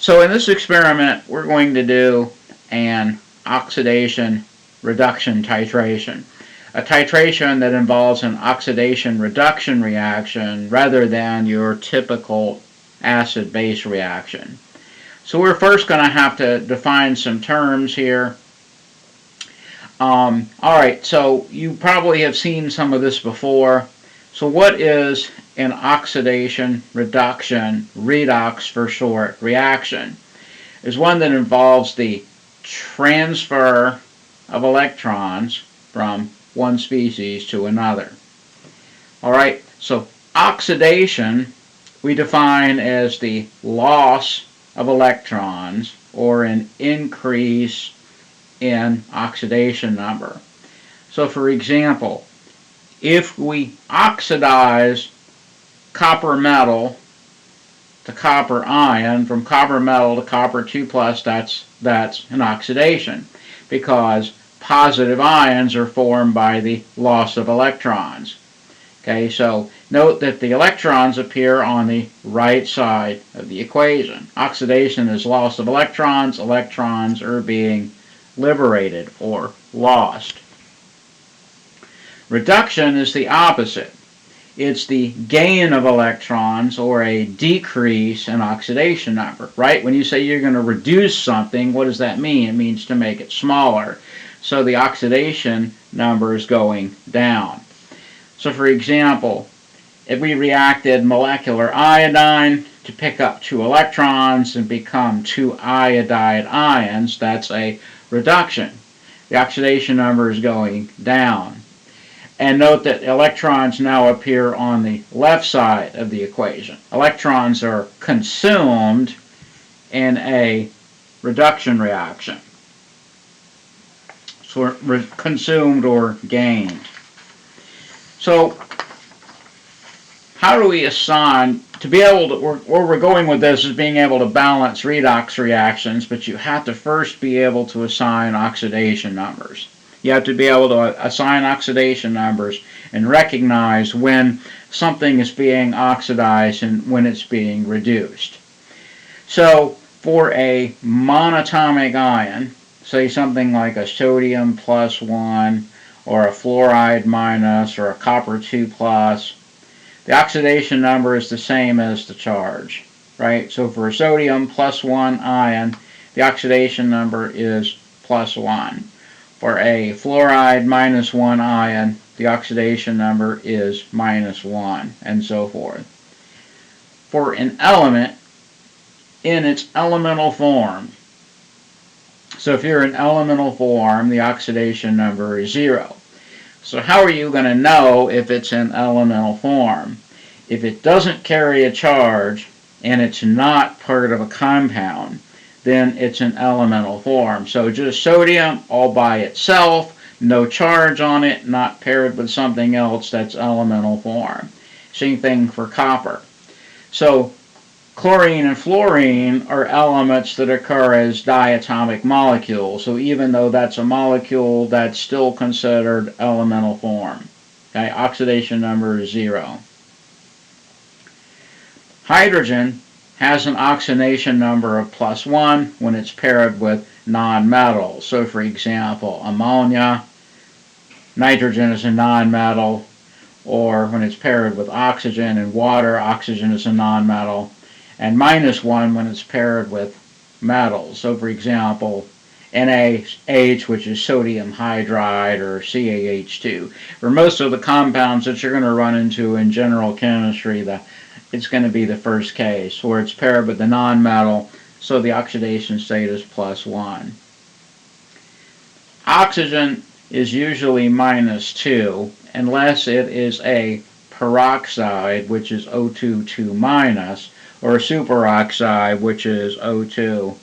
So in this experiment, we're going to do an oxidation-reduction titration. A titration that involves an oxidation-reduction reaction rather than your typical acid-base reaction. So we're first going to have to define some terms here. Alright, so you probably have seen some of this before. So what is an oxidation-reduction, redox for short, reaction? Is one that involves the transfer of electrons from one species to another. Alright, so oxidation we define as the loss of electrons or an increase in oxidation number. So for example, if we oxidize copper metal to copper ion, from copper metal to copper 2+, that's an oxidation, because positive ions are formed by the loss of electrons. Okay, so note that the electrons appear on the right side of the equation. Oxidation is loss of electrons. Electrons are being liberated or lost. Reduction is the opposite. It's the gain of electrons or a decrease in oxidation number, right? When you say you're going to reduce something, what does that mean? It means to make it smaller. So the oxidation number is going down. So for example, if we reacted molecular iodine to pick up 2 electrons and become 2 iodide ions, that's a reduction. The oxidation number is going down. And note that electrons now appear on the left side of the equation. Electrons are consumed in a reduction reaction. So consumed or gained. So how do we assign, to be able to, where we're going with this is being able to balance redox reactions, but you have to first be able to assign oxidation numbers. You have to be able to assign oxidation numbers and recognize when something is being oxidized and when it's being reduced. So for a monatomic ion, say something like a sodium +1 or a fluoride minus or a copper 2+, the oxidation number is the same as the charge, right? So for a sodium +1 ion, the oxidation number is +1. For a fluoride -1 ion, the oxidation number is -1, and so forth. For an element in its elemental form, so if you're in elemental form, the oxidation number is 0. So how are you going to know if it's in elemental form? If it doesn't carry a charge and it's not part of a compound, then it's an elemental form. So just sodium all by itself, no charge on it, not paired with something else, that's elemental form. Same thing for copper. So chlorine and fluorine are elements that occur as diatomic molecules. So even though that's a molecule, that's still considered elemental form. Okay, oxidation number is 0. Hydrogen has an oxidation number of +1 when it's paired with nonmetals. So for example, ammonia, nitrogen is a nonmetal, or when it's paired with oxygen and water, oxygen is a nonmetal, and -1 when it's paired with metals. So for example, NaH, which is sodium hydride, or CaH2. For most of the compounds that you're going to run into in general chemistry, it's going to be the first case, where it's paired with the nonmetal, so the oxidation state is +1. Oxygen is usually -2, unless it is a peroxide, which is O2 2-, or a superoxide, which is O2.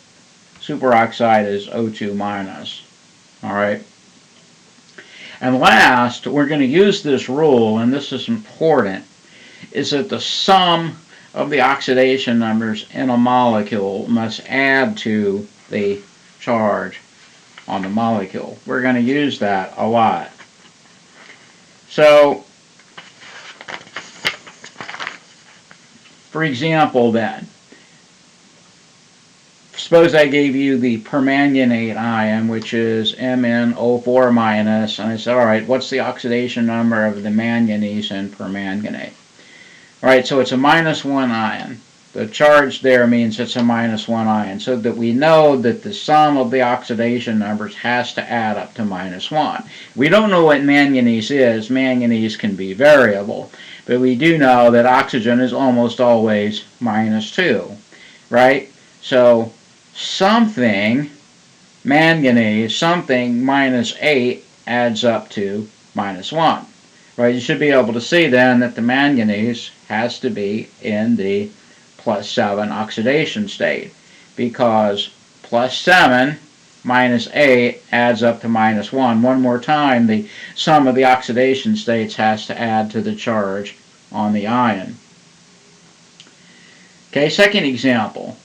Superoxide is O2-. All right. And last, we're going to use this rule, and this is important, is that the sum of the oxidation numbers in a molecule must add to the charge on the molecule. We're going to use that a lot. So, for example then, suppose I gave you the permanganate ion, which is MnO4 minus, and I said, all right, what's the oxidation number of the manganese in permanganate? All right, so it's a -1 ion. The charge there means it's a -1 ion, so that we know that the sum of the oxidation numbers has to add up to -1. We don't know what manganese is. Manganese can be variable, but we do know that oxygen is almost always -2, right? So something, manganese, something -8 adds up to -1. Right? You should be able to see then that the manganese has to be in the +7 oxidation state, because +7 minus 8 adds up to -1. One more time, the sum of the oxidation states has to add to the charge on the ion. Okay, second example.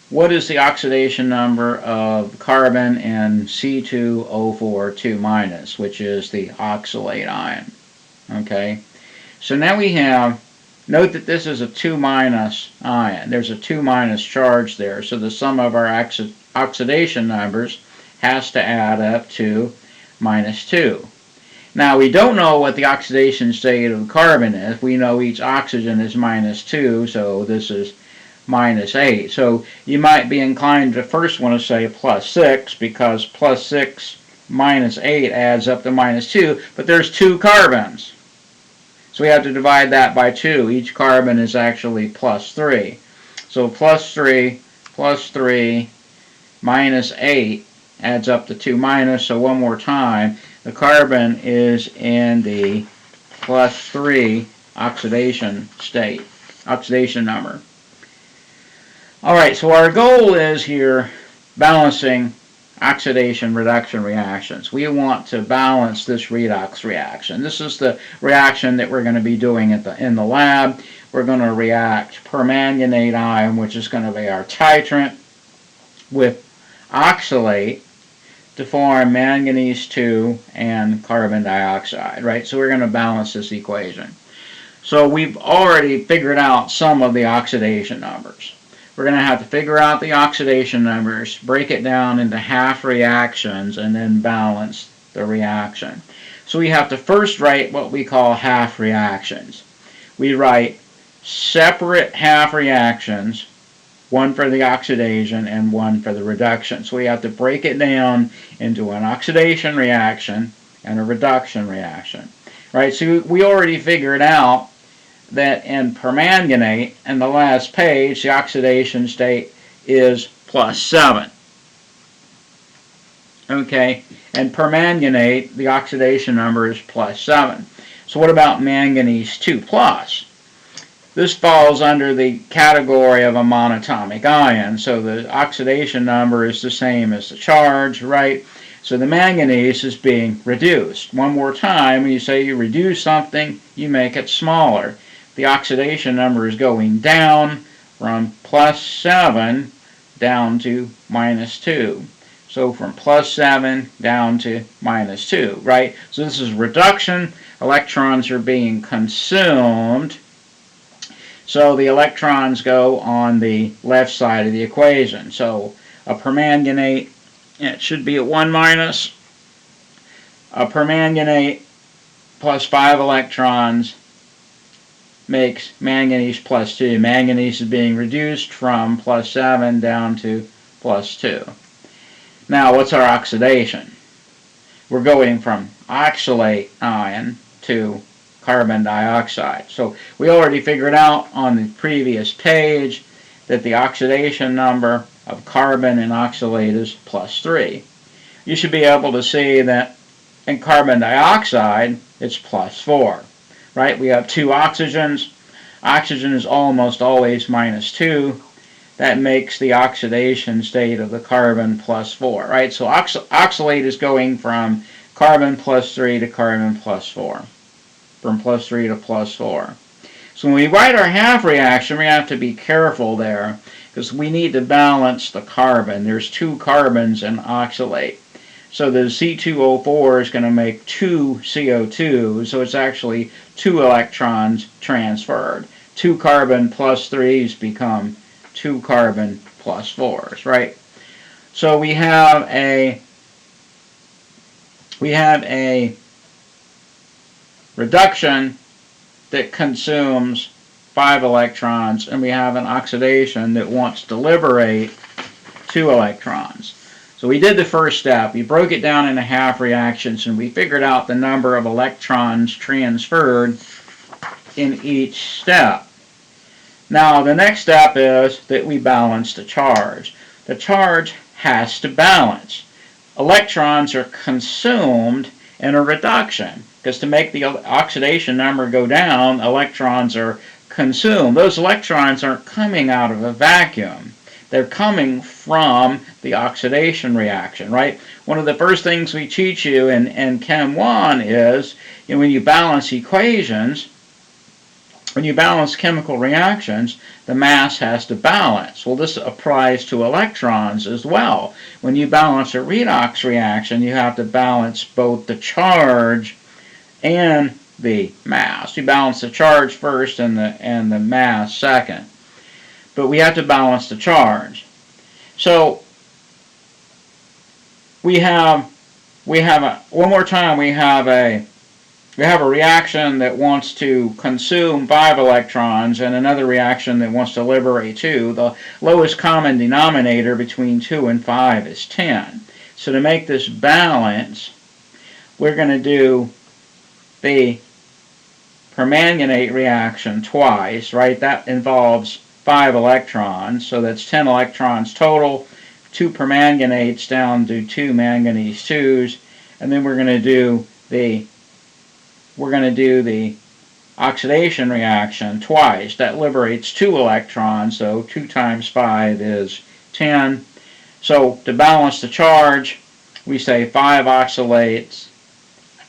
What is the oxidation number of carbon in C2O4 2-, which is the oxalate ion? Okay, so now we have, note that this is a 2- ion. There's a 2- charge there, so the sum of our oxidation numbers has to add up to -2. Now we don't know what the oxidation state of carbon is. We know each oxygen is -2, so this is -8. So you might be inclined to first want to say +6, because +6 minus 8 adds up to -2, but there's 2 carbons. So we have to divide that by 2. Each carbon is actually +3. So +3 plus 3 minus 8 adds up to 2-. So one more time, the carbon is in the +3 oxidation state, oxidation number. All right, so our goal is here balancing oxidation-reduction reactions. We want to balance this redox reaction. This is the reaction that we're going to be doing in the lab. We're going to react permanganate ion, which is going to be our titrant, with oxalate to form manganese 2 and carbon dioxide, right? So we're going to balance this equation. So we've already figured out some of the oxidation numbers. We're going to have to figure out the oxidation numbers, break it down into half reactions, and then balance the reaction. So we have to first write what we call half reactions. We write separate half reactions, one for the oxidation and one for the reduction. So we have to break it down into an oxidation reaction and a reduction reaction. Right? So we already figured out that in permanganate, in the last page, the oxidation state is +7. Okay, and permanganate, the oxidation number is +7. So what about manganese 2+? This falls under the category of a monatomic ion, so the oxidation number is the same as the charge, right? So the manganese is being reduced. One more time, when you say you reduce something, you make it smaller. The oxidation number is going down from +7 down to -2. So from +7 down to -2, right? So this is reduction. Electrons are being consumed. So the electrons go on the left side of the equation. So a permanganate, it should be at 1-. A permanganate plus 5 electrons makes manganese +2. Manganese is being reduced from +7 down to +2. Now, what's our oxidation? We're going from oxalate ion to carbon dioxide. So we already figured out on the previous page that the oxidation number of carbon in oxalate is +3. You should be able to see that in carbon dioxide, it's +4. Right? We have 2 oxygens. Oxygen is almost always -2. That makes the oxidation state of the carbon +4. Right? So oxalate is going from carbon +3 to carbon +4. From +3 to +4. So when we write our half reaction, we have to be careful there, because we need to balance the carbon. There's 2 carbons in oxalate. So the C2O4 is going to make 2 CO2, so it's actually 2 electrons transferred. 2 carbon +3s become 2 carbon +4s, right? So we have a reduction that consumes 5 electrons, and we have an oxidation that wants to liberate 2 electrons. So we did the first step. We broke it down into half reactions, and we figured out the number of electrons transferred in each step. Now the next step is that we balance the charge. The charge has to balance. Electrons are consumed in a reduction, because to make the oxidation number go down, electrons are consumed. Those electrons aren't coming out of a vacuum. They're coming from the oxidation reaction, right? One of the first things we teach you in Chem 1 is, when you balance equations, when you balance chemical reactions, the mass has to balance. Well, this applies to electrons as well. When you balance a redox reaction, you have to balance both the charge and the mass. You balance the charge first and the mass second. But we have to balance the charge. So we have one more time, we have a reaction that wants to consume 5 electrons and another reaction that wants to liberate 2. The lowest common denominator between 2 and 5 is 10. So to make this balance, we're going to do the permanganate reaction twice, right? That involves 5 electrons, so that's 10 electrons total, 2 permanganates down to 2 manganese 2s, and then we're going to do the oxidation reaction twice. That liberates 2 electrons, so 2 times 5 is 10. So to balance the charge, we say 5 oxalates,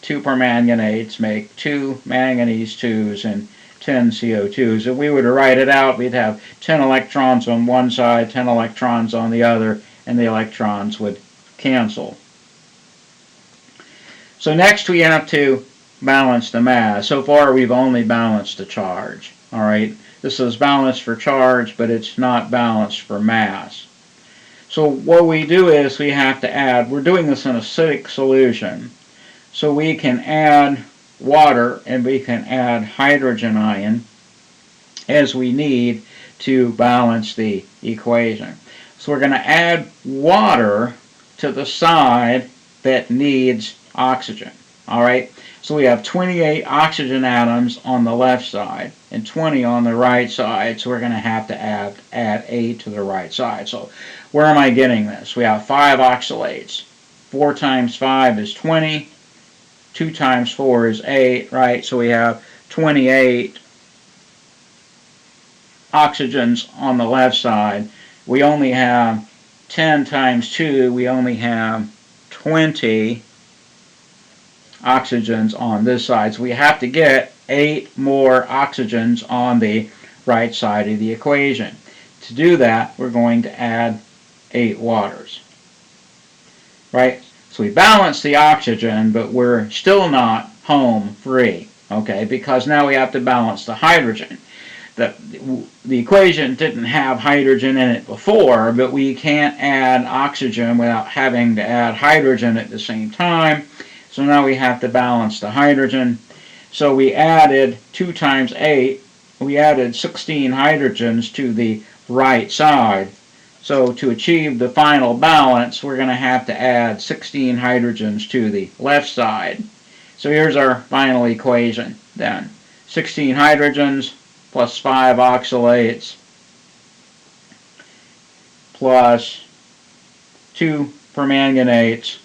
2 permanganates make 2 manganese 2s and 10 CO2s. If we were to write it out, we'd have 10 electrons on one side, 10 electrons on the other, and the electrons would cancel. So next we have to balance the mass. So far we've only balanced the charge. All right, this is balanced for charge, but it's not balanced for mass. So what we do is we have to add, we're doing this in acidic solution, so we can add water and we can add hydrogen ion as we need to balance the equation. So we're going to add water to the side that needs oxygen. All right, so we have 28 oxygen atoms on the left side and 20 on the right side, so we're going to have to add 8 to the right side. So where am I getting this? We have 5 oxalates. 4 times 5 is 20. 2 times 4 is 8, right? So we have 28 oxygens on the left side. We only have 10 times 2, we only have 20 oxygens on this side. So we have to get 8 more oxygens on the right side of the equation. To do that, we're going to add 8 waters. Right? So we balance the oxygen, but we're still not home free, okay? Because now we have to balance the hydrogen. The equation didn't have hydrogen in it before, but we can't add oxygen without having to add hydrogen at the same time. So now we have to balance the hydrogen. So we added 2 times 8, we added 16 hydrogens to the right side. So to achieve the final balance, we're going to have to add 16 hydrogens to the left side. So here's our final equation then. 16 hydrogens plus 5 oxalates plus 2 permanganates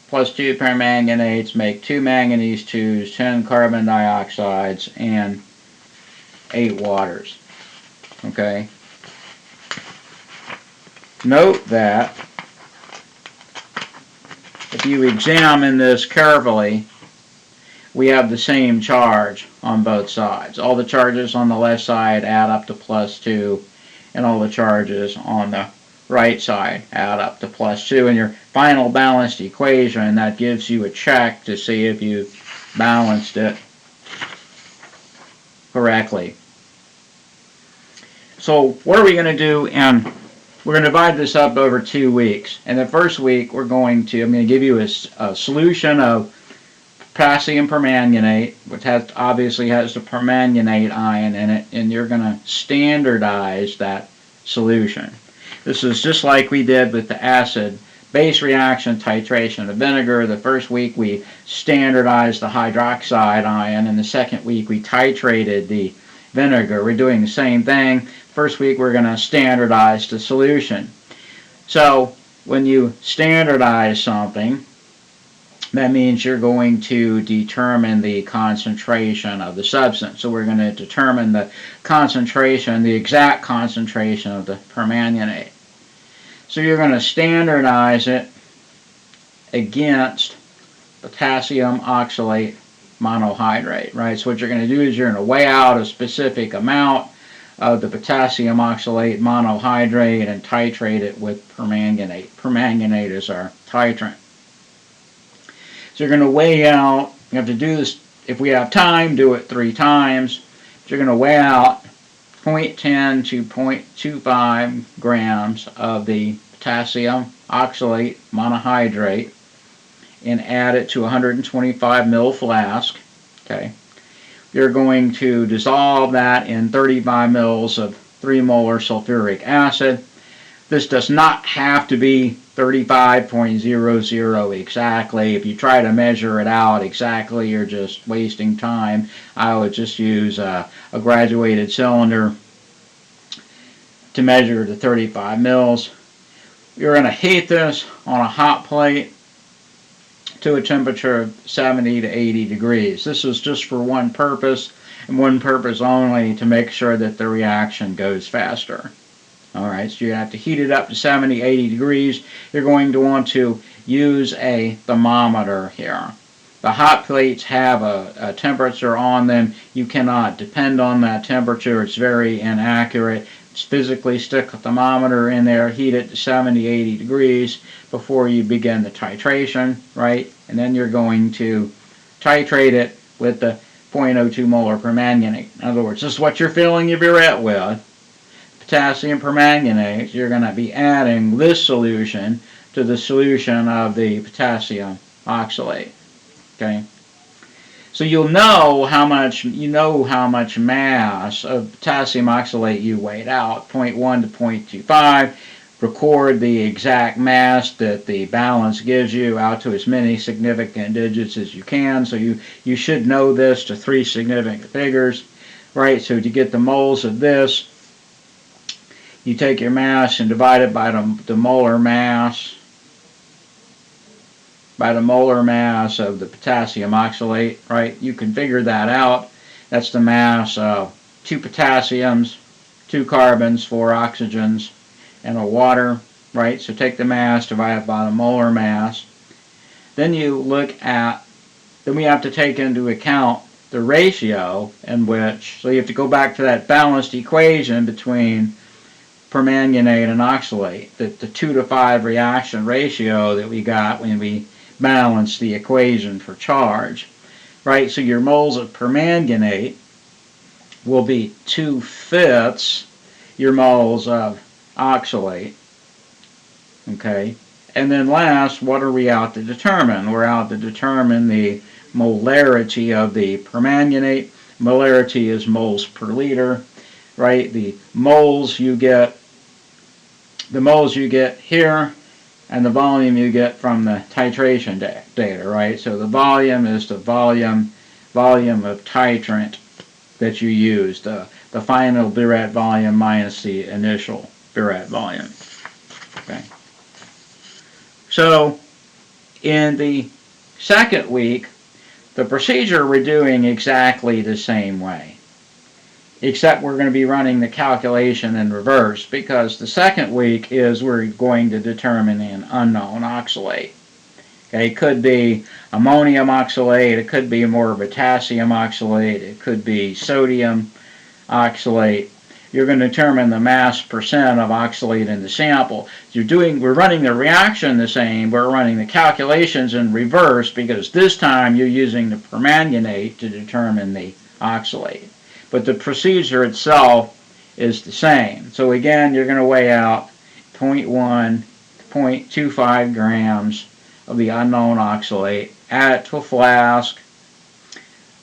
plus 2 permanganates make 2 manganese 2s, 10 carbon dioxides, and 8 waters. Okay? Note that if you examine this carefully, we have the same charge on both sides. All the charges on the left side add up to +2, and all the charges on the right side add up to +2. In your final balanced equation, that gives you a check to see if you balanced it correctly. So what are we going to do? And we're going to divide this up over 2 weeks. And the first week, I'm going to give you a solution of potassium permanganate, which obviously has the permanganate ion in it, and you're going to standardize that solution. This is just like we did with the acid base reaction titration of vinegar. The first week we standardized the hydroxide ion, and the second week we titrated the vinegar. We're doing the same thing. First week we're going to standardize the solution. So when you standardize something, that means you're going to determine the concentration of the substance. So we're going to determine the concentration, the exact concentration of the permanganate. So you're going to standardize it against potassium oxalate monohydrate, right? So what you're going to do is you're going to weigh out a specific amount of the potassium oxalate monohydrate and titrate it with permanganate. Permanganate is our titrant. So you're going to weigh out, you have to do this, if we have time, do it 3 times. But you're going to weigh out 0.10 to 0.25 grams of the potassium oxalate monohydrate and add it to a 125 ml flask. Okay. You're going to dissolve that in 35 mils of 3 molar sulfuric acid. This does not have to be 35.00 exactly. If you try to measure it out exactly, you're just wasting time. I would just use a graduated cylinder to measure the 35 mils. You're going to heat this on a hot plate to a temperature of 70 to 80 degrees. This is just for one purpose, and one purpose only, to make sure that the reaction goes faster. Alright, so you have to heat it up to 70, 80 degrees. You're going to want to use a thermometer here. The hot plates have a temperature on them. You cannot depend on that temperature. It's very inaccurate. Just physically stick a thermometer in there, heat it to 70, 80 degrees before you begin the titration, right? And then you're going to titrate it with the 0.02 molar permanganate. In other words, this is what you're filling your burette with. Potassium permanganate. You're going to be adding this solution to the solution of the potassium oxalate. Okay, so you'll know how much mass of potassium oxalate you weighed out, 0.1 to 0.25. Record the exact mass that the balance gives you out to as many significant digits as you can. So you should know this to 3 significant figures, right? So to get the moles of this, you take your mass and divide it by the molar mass of the potassium oxalate, right? You can figure that out. That's the mass of 2 potassiums, 2 carbons, 4 oxygens, and a water, right? So take the mass, divide it by the molar mass. Then we have to take into account the ratio in which, so you have to go back to that balanced equation between permanganate and oxalate, the 2 to 5 reaction ratio that we got when we balanced the equation for charge, right? So your moles of permanganate will be 2/5 your moles of oxalate, okay? And then last, what are we out to determine? We're out to determine the molarity of the permanganate. Molarity is moles per liter, right? The moles you get here, and the volume you get from the titration data, right? So the volume is the volume of titrant that you used, the final burette volume minus the initial burette volume. Okay. So in the second week, the procedure we're doing exactly the same way, except we're going to be running the calculation in reverse, because the second week is we're going to determine an unknown oxalate. Okay, it could be ammonium oxalate, it could be more potassium oxalate, it could be sodium oxalate. You're going to determine the mass percent of oxalate in the sample. We're running the reaction the same, we're running the calculations in reverse, because this time you're using the permanganate to determine the oxalate. But the procedure itself is the same. So again, you're going to weigh out 0.1 to 0.25 grams of the unknown oxalate, add it to a flask,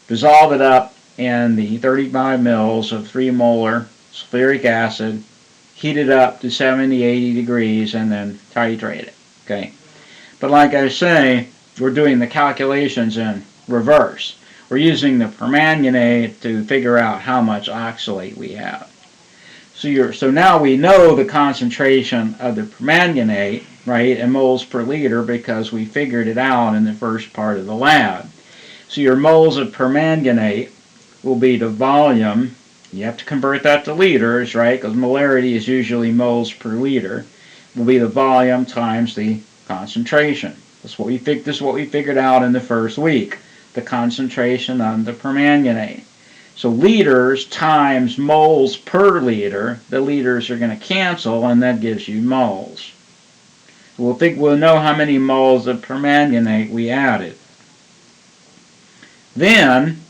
dissolve it up in the 35 mils of 3 molar sulfuric acid, heat it up to 70, 80 degrees, and then titrate it. Okay. But like I say, we're doing the calculations in reverse. We're using the permanganate to figure out how much oxalate we have. So now we know the concentration of the permanganate, right, in moles per liter because we figured it out in the first part of the lab. So your moles of permanganate will be the volume. You have to convert that to liters, right, because molarity is usually moles per liter. Will be the volume times the concentration. This is what we figured out in the first week, the concentration on the permanganate. So liters times moles per liter, the liters are going to cancel, and that gives you moles. We'll know how many moles of permanganate we added. Then,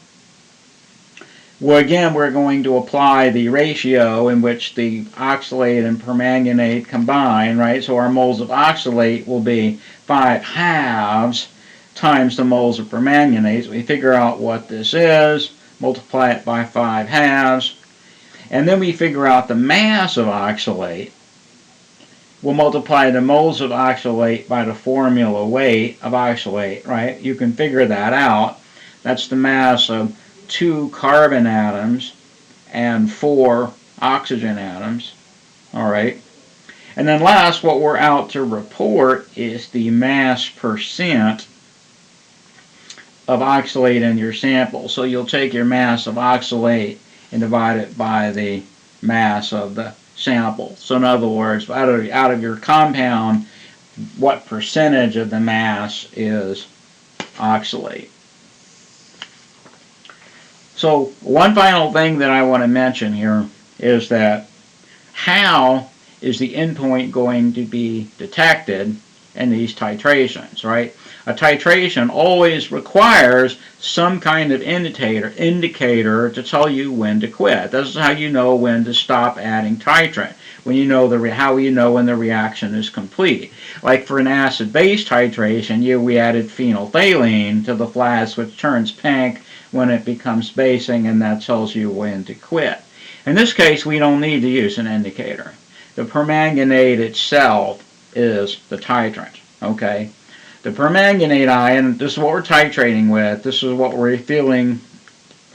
we're going to apply the ratio in which the oxalate and permanganate combine, right? So our moles of oxalate will be 5 halves times the moles of permanganate. So we figure out what this is, multiply it by 5 halves, and then we figure out the mass of oxalate. We'll multiply the moles of oxalate by the formula weight of oxalate, right? You can figure that out. That's the mass of 2 carbon atoms and 4 oxygen atoms. All right. And then last, what we're out to report is the mass percent of oxalate in your sample. So you'll take your mass of oxalate and divide it by the mass of the sample. So in other words, out of your compound, what percentage of the mass is oxalate? So one final thing that I want to mention here is that how is the endpoint going to be detected in these titrations, right? A titration always requires some kind of indicator to tell you when to quit. This is how you know when to stop adding titrant. When you know how you know when the reaction is complete. Like for an acid-base titration, we added phenolphthalein to the flask, which turns pink when it becomes basing, and that tells you when to quit. In this case, we don't need to use an indicator. The permanganate itself is the titrant, okay? The permanganate ion, this is what we're titrating with, this is what we're filling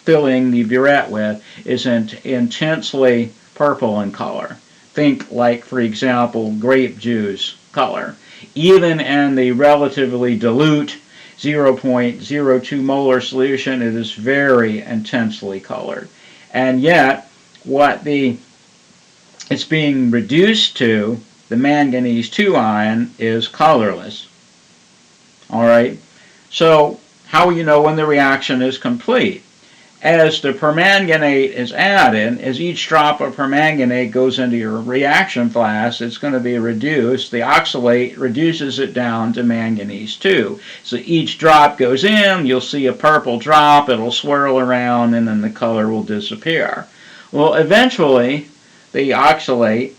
the burette with, is intensely purple in color. Think like, for example, grape juice color. Even in the relatively dilute 0.02 molar solution, it is very intensely colored. And yet, what it's being reduced to, the manganese 2 ion, is colorless. All right? So, how will you know when the reaction is complete? As the permanganate is added, as each drop of permanganate goes into your reaction flask, it's going to be reduced. The oxalate reduces it down to manganese 2. So each drop goes in, you'll see a purple drop, it'll swirl around, and then the color will disappear. Well, eventually, the oxalate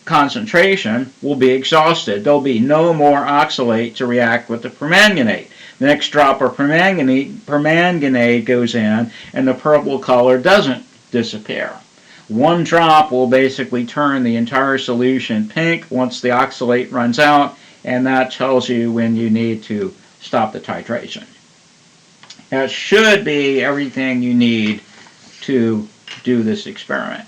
concentration will be exhausted. There'll be no more oxalate to react with the permanganate. The next drop of permanganate goes in, and the purple color doesn't disappear. One drop will basically turn the entire solution pink once the oxalate runs out, and that tells you when you need to stop the titration. That should be everything you need to do this experiment.